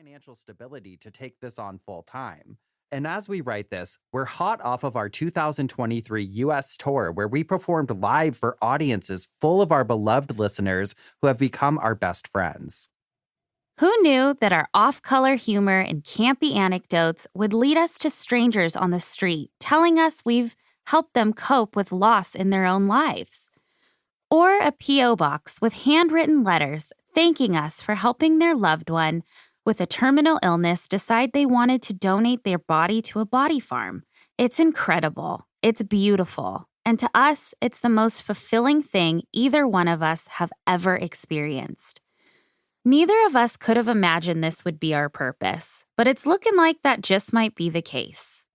financial stability to take this on full time. And as we write this, we're hot off of our 2023 US tour where we performed live for audiences full of our beloved listeners who have become our best friends. Who knew that our off-color humor and campy anecdotes would lead us to strangers on the street telling us we've helped them cope with loss in their own lives? Or a P.O. box with handwritten letters thanking us for helping their loved one with a terminal illness decide they wanted to donate their body to a body farm. It's incredible. It's beautiful. And to us, it's the most fulfilling thing either one of us have ever experienced. Neither of us could have imagined this would be our purpose, but it's looking like that just might be the case.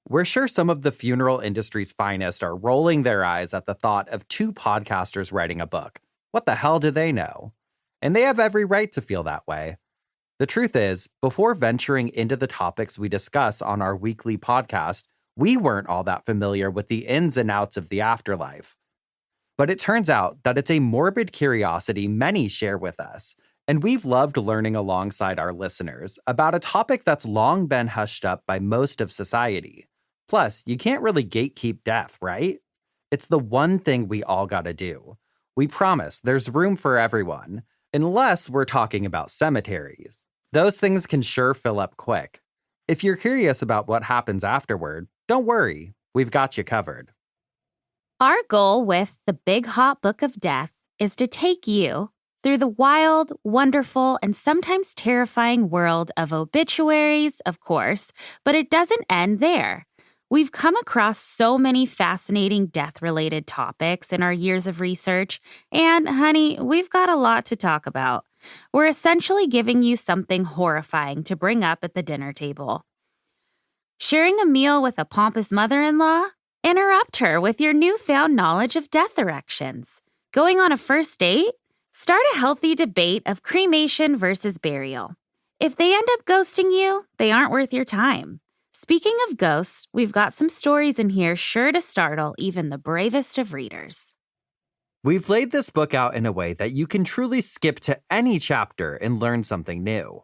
We're sure some of the funeral industry's finest are rolling their eyes at the thought of two podcasters writing a book. What the hell do they know? And they have every right to feel that way. The truth is, before venturing into the topics we discuss on our weekly podcast, we weren't all that familiar with the ins and outs of the afterlife. But it turns out that it's a morbid curiosity many share with us, and we've loved learning alongside our listeners about a topic that's long been hushed up by most of society. Plus, you can't really gatekeep death, right? It's the one thing we all gotta do. We promise there's room for everyone, unless we're talking about cemeteries. Those things can sure fill up quick. If you're curious about what happens afterward, don't worry, we've got you covered. Our goal with the Big Hot Book of Death is to take you through the wild, wonderful, and sometimes terrifying world of obituaries, of course, but it doesn't end there. We've come across so many fascinating death-related topics in our years of research, and, honey, we've got a lot to talk about. We're essentially giving you something horrifying to bring up at the dinner table. Sharing a meal with a pompous mother-in-law? Interrupt her with your newfound knowledge of death erections. Going on a first date? Start a healthy debate of cremation versus burial. If they end up ghosting you, they aren't worth your time. Speaking of ghosts, we've got some stories in here sure to startle even the bravest of readers. We've laid this book out in a way that you can truly skip to any chapter and learn something new.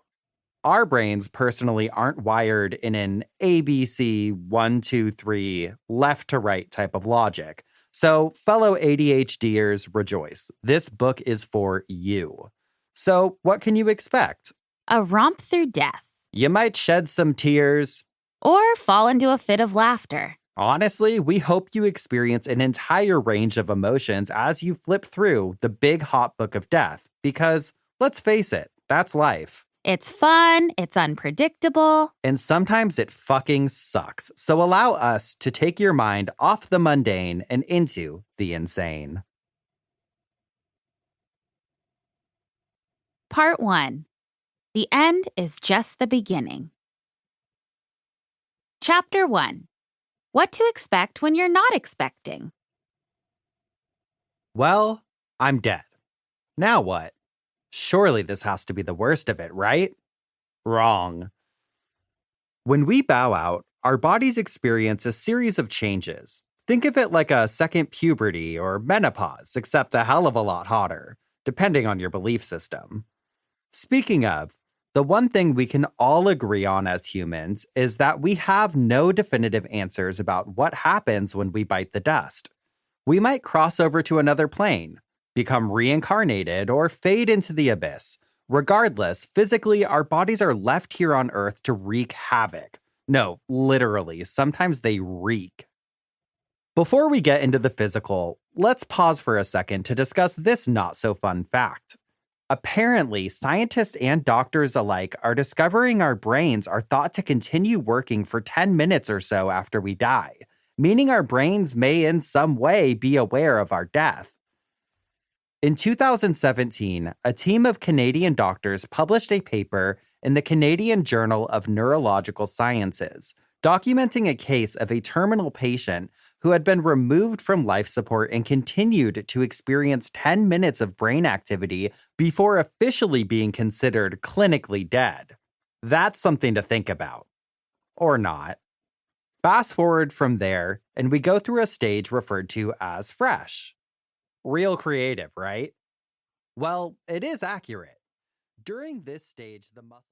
Our brains personally aren't wired in an ABC 1, 2, 3, left to right type of logic. So, fellow ADHDers, rejoice. This book is for you. So, what can you expect? A romp through death. You might shed some tears. Or fall into a fit of laughter. Honestly, we hope you experience an entire range of emotions as you flip through the Big Hot Book of Death. Because, let's face it, that's life. It's fun, it's unpredictable. And sometimes it fucking sucks. So allow us to take your mind off the mundane and into the insane. Part 1. The end is just the beginning. Chapter 1. What to expect when you're not expecting. Well, I'm dead. Now what? Surely this has to be the worst of it, right? Wrong. When we bow out, our bodies experience a series of changes. Think of it like a second puberty or menopause, except a hell of a lot hotter, depending on your belief system. Speaking of, the one thing we can all agree on as humans is that we have no definitive answers about what happens when we bite the dust. We might cross over to another plane, become reincarnated, or fade into the abyss. Regardless, physically, our bodies are left here on Earth to wreak havoc. No, literally, sometimes they reek. Before we get into the physical, let's pause for a second to discuss this not-so-fun fact. Apparently, scientists and doctors alike are discovering our brains are thought to continue working for 10 minutes or so after we die, meaning our brains may in some way be aware of our death. In 2017, a team of Canadian doctors published a paper in the Canadian Journal of Neurological Sciences, documenting a case of a terminal patient who had been removed from life support and continued to experience 10 minutes of brain activity before officially being considered clinically dead. That's something to think about. Or not. Fast forward from there, and we go through a stage referred to as fresh. Real creative, right? Well, it is accurate. During this stage, the muscle...